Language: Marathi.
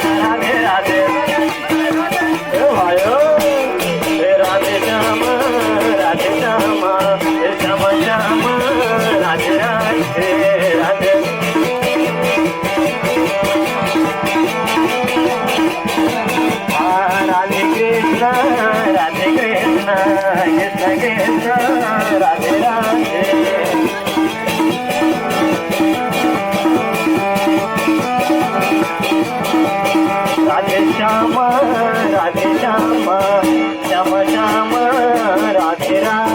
राधे राधे भायो राधे श्याम राधे श्याम श्याम श्याम राधे राधे राधे राधे कृष्ण कृष्ण कृष्ण राधे राधे राधे श्याम श्याम श्याम राधे राधे